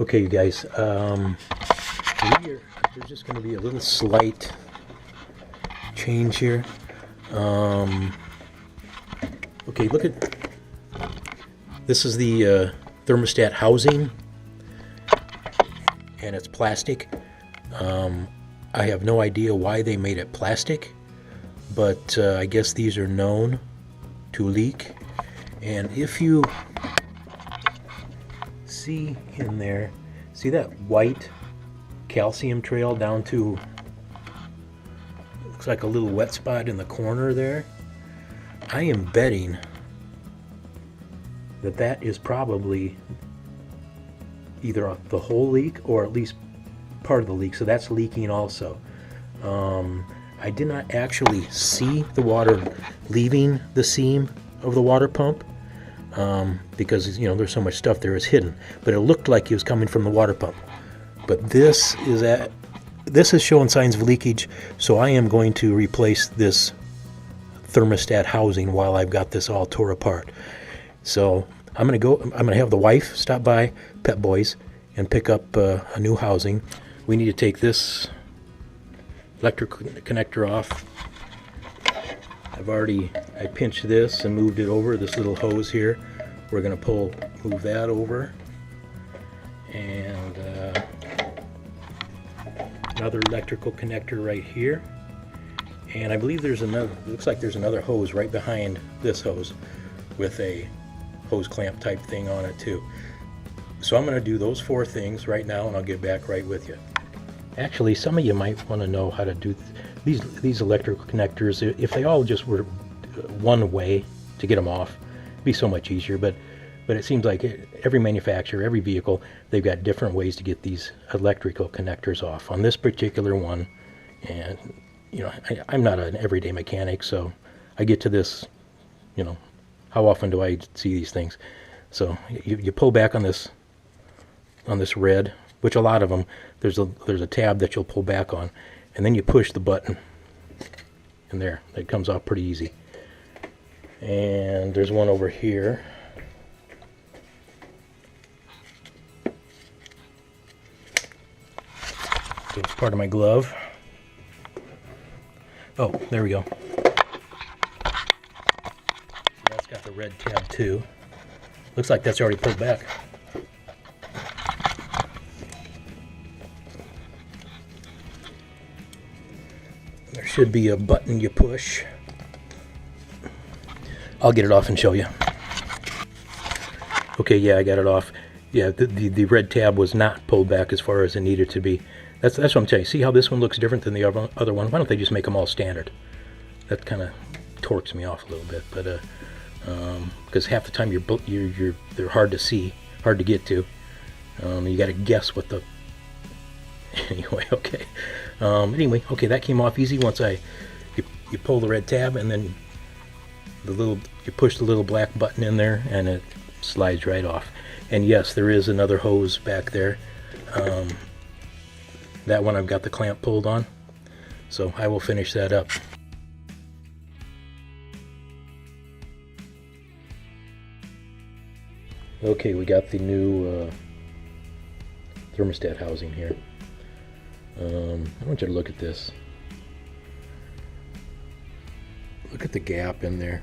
Okay, you guys, there's just going to be a little slight change here. Okay, look at, this is the thermostat housing, and it's plastic. I have no idea why they made it plastic, but I guess these are known to leak. And if you see in there, see that white calcium trail down to, looks like a little wet spot in the corner there? I am betting that that is probably either the whole leak or at least part of the leak, so that's leaking also. I did not actually see the water leaving the seam of the water pump because, you know, there's so much stuff there is hidden, but it looked like it was coming from the water pump. But this is showing signs of leakage, so I am going to replace this thermostat housing while I've got this all tore apart. So I'm gonna have the wife stop by Pep Boys and pick up a new housing. We need to take this electric connector off. I pinched this and moved it over, this little hose here. We're gonna move that over. And another electrical connector right here. And I believe looks like there's another hose right behind this hose with a hose clamp type thing on it too. So I'm going to do those 4 things right now, and I'll get back right with you. Actually, some of you might want to know how to do these electrical connectors. If they all just were one way to get them off, it'd be so much easier. But it seems like every manufacturer, every vehicle, they've got different ways to get these electrical connectors off. On this particular one, and you know, I'm not an everyday mechanic, so I get to this, you know, how often do I see these things? So you pull back on this red, which a lot of them, there's a tab that you'll pull back on, and then you push the button, and there, it comes off pretty easy. And there's one over here. So it's part of my glove. Oh, there we go. So that's got the red tab too. Looks like that's already pulled back. There should be a button you push. I'll get it off and show you. Okay, yeah, I got it off. Yeah, the red tab was not pulled back as far as it needed to be. That's what I'm telling you. See how this one looks different than the other one? Why don't they just make them all standard? That kind of torques me off a little bit, but because half the time they're hard to see, hard to get to. You got to guess what the. Anyway, okay. Anyway, okay, that came off easy once you pull the red tab, and then you push the little black button in there, and it slides right off. And yes, there is another hose back there. That one I've got the clamp pulled on, so I will finish that up. Okay, we got the new thermostat housing here. I want you to look at this. Look at the gap in there.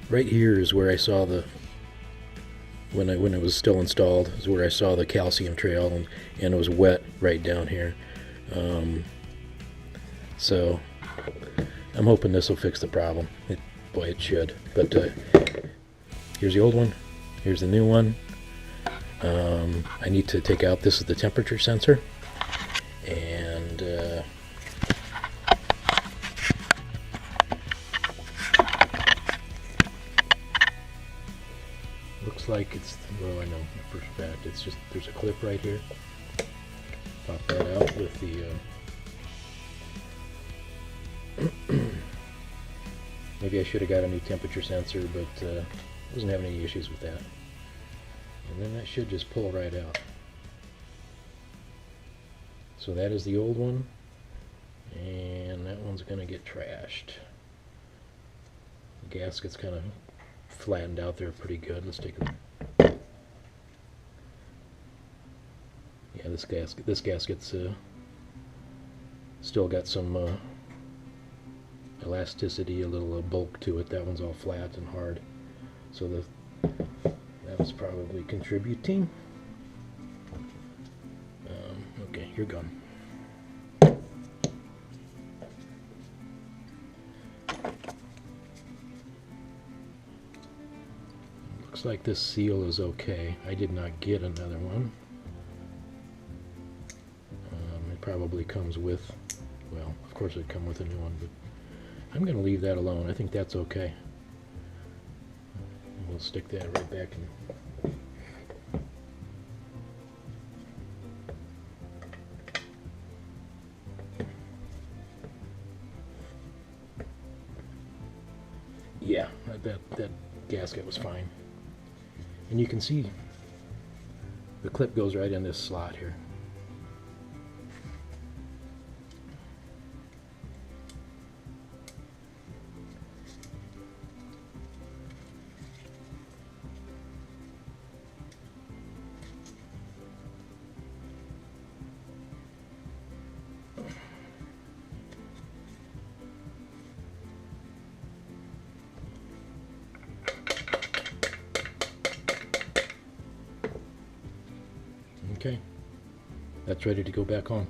Right here is where I saw when it was still installed, is where I saw the calcium trail, and it was wet right down here. So I'm hoping this will fix the problem. Boy, it should. But here's the old one. Here's the new one. I need to take out, this is the temperature sensor, and looks like it's, well, I know for a fact it's just, there's a clip right here. Pop that out with the maybe I should have got a new temperature sensor, but wasn't having any issues with that. And then that should just pull right out. So that is the old one, and that one's going to get trashed. The gasket's kind of flattened out there pretty good. Let's take a... Yeah, this gasket's still got some elasticity, a little bulk to it. That one's all flat and hard. So that was probably contributing. Okay, you're gone. Looks like this seal is okay. I did not get another one. It probably comes with, well, of course it'd come with a new one, but I'm going to leave that alone. I think that's okay. And we'll stick that right back in. Yeah, that gasket was fine. And you can see the clip goes right in this slot here. Okay, that's ready to go back on.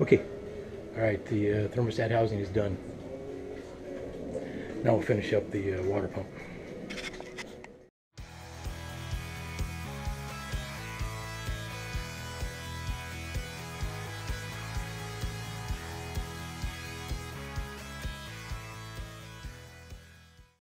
Okay, all right, the thermostat housing is done. Now we'll finish up the water pump.